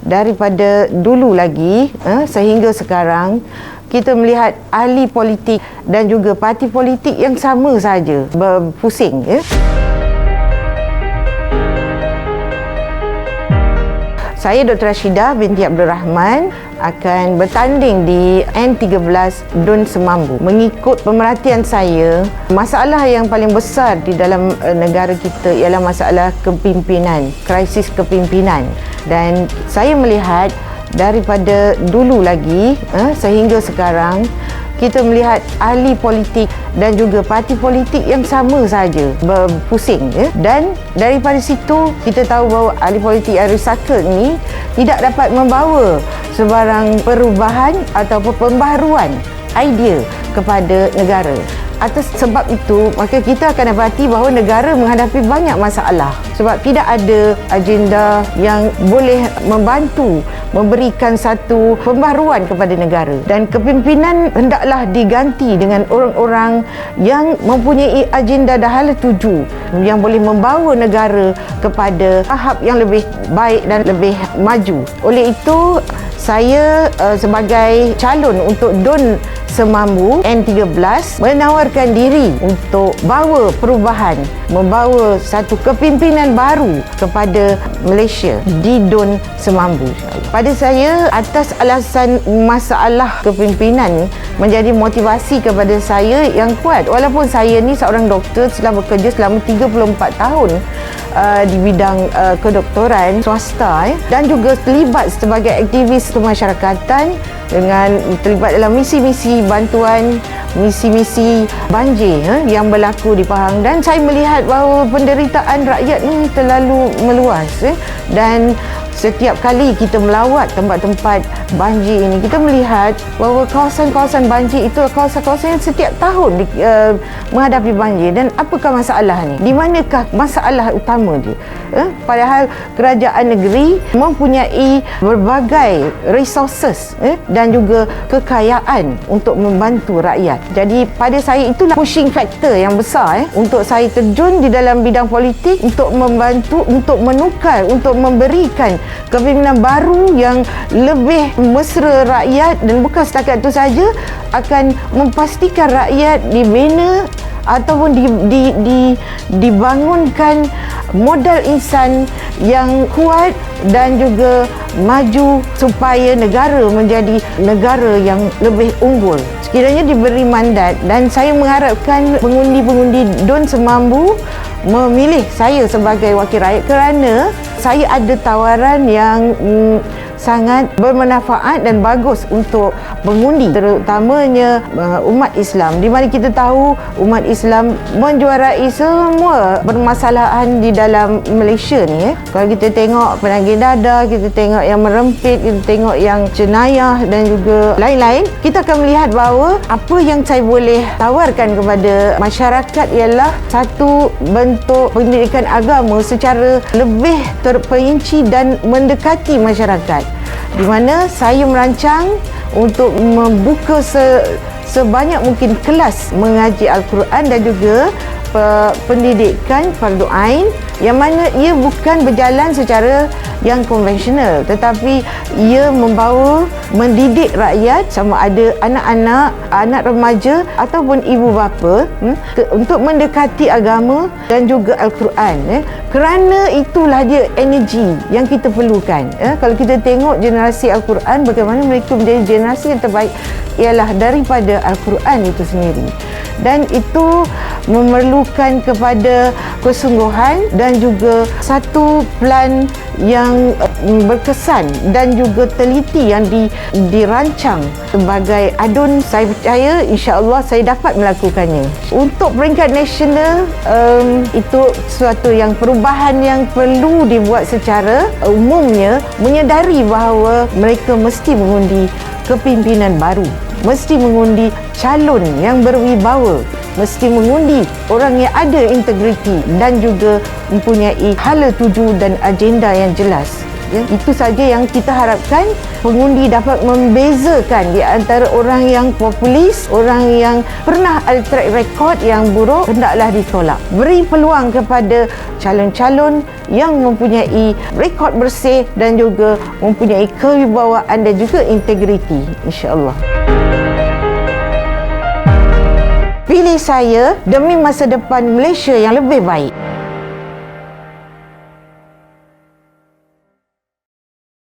daripada dulu lagi sehingga sekarang kita melihat ahli politik dan juga parti politik yang sama saja berpusing Saya Dr. Rashidah binti Abdul Rahman akan bertanding di N13 Dun Semambu. Mengikut pemerhatian saya, masalah yang paling besar di dalam negara kita ialah masalah kepimpinan, krisis kepimpinan. Dan saya melihat daripada dulu lagi sehingga sekarang kita melihat ahli politik dan juga parti politik yang sama saja berpusing dan daripada situ kita tahu bahawa ahli politik yang recycle ni tidak dapat membawa sebarang perubahan atau pembaharuan idea kepada negara. Atas sebab itu, maka kita akan dapati bahawa negara menghadapi banyak masalah sebab tidak ada agenda yang boleh membantu memberikan satu pembaharuan kepada negara, dan kepimpinan hendaklah diganti dengan orang-orang yang mempunyai agenda dah hala tuju yang boleh membawa negara kepada tahap yang lebih baik dan lebih maju. Oleh itu, saya sebagai calon untuk Dun Semambu N13 menawarkan diri untuk bawa perubahan, membawa satu kepimpinan baru kepada Malaysia di Dun Semambu. Pada saya, atas alasan masalah kepimpinan menjadi motivasi kepada saya yang kuat. Walaupun saya ni seorang doktor setelah bekerja selama 34 tahun di bidang kedoktoran swasta dan juga terlibat sebagai aktivis kemasyarakatan dengan terlibat dalam misi-misi bantuan, misi-misi banjir yang berlaku di Pahang, dan saya melihat bahawa penderitaan rakyat ni terlalu meluas dan setiap kali kita melawat tempat-tempat banjir ini, kita melihat bahawa kawasan-kawasan banjir itu kawasan-kawasan yang setiap tahun menghadapi banjir. Dan apakah masalah ni? Di manakah masalah utama dia? Padahal kerajaan negeri mempunyai berbagai resources dan juga kekayaan untuk membantu rakyat. Jadi pada saya itulah pushing factor yang besar untuk saya terjun di dalam bidang politik, untuk membantu, untuk menukar, untuk memberikan kepimpinan baru yang lebih mesra rakyat, dan bukan setakat itu saja, akan memastikan rakyat dibina ataupun dibangunkan modal insan yang kuat dan juga maju supaya negara menjadi negara yang lebih unggul. Sekiranya diberi mandat, dan saya mengharapkan pengundi-pengundi Dun Semambu memilih saya sebagai wakil rakyat kerana saya ada tawaran yang sangat bermanfaat dan bagus untuk mengundi, terutamanya umat Islam, di mana kita tahu umat Islam menjuarai semua permasalahan di dalam Malaysia ni. Kalau kita tengok penagih dada, kita tengok yang merempit, kita tengok yang jenayah dan juga lain-lain, kita akan melihat bahawa apa yang saya boleh tawarkan kepada masyarakat ialah satu bentuk pendidikan agama secara lebih terperinci dan mendekati masyarakat, di mana saya merancang untuk membuka sebanyak mungkin kelas mengaji Al-Quran dan juga pendidikan fardu ain, yang mana ia bukan berjalan secara yang konvensional, tetapi ia mendidik rakyat, sama ada anak-anak, anak remaja ataupun ibu bapa untuk mendekati agama dan juga Al-Quran. Kerana itulah dia energi yang kita perlukan. Kalau kita tengok generasi Al-Quran, bagaimana mereka menjadi generasi yang terbaik ialah daripada Al-Quran itu sendiri. Dan itu memerlukan kepada kesungguhan dan juga satu plan yang berkesan dan juga teliti yang dirancang sebagai adun. Saya percaya insya-Allah saya dapat melakukannya. Untuk peringkat nasional, itu suatu yang perubahan yang perlu dibuat secara umumnya, menyedari bahawa mereka mesti mengundi kepimpinan baru, mesti mengundi calon yang berwibawa, mesti mengundi orang yang ada integriti dan juga mempunyai hala tuju dan agenda yang jelas. Ya, itu saja yang kita harapkan, pengundi dapat membezakan di antara orang yang populis, orang yang pernah ada track record yang buruk, hendaklah ditolak. Beri peluang kepada calon-calon yang mempunyai rekod bersih dan juga mempunyai kewibawaan dan juga integriti, insya-Allah. Pilih saya demi masa depan Malaysia yang lebih baik.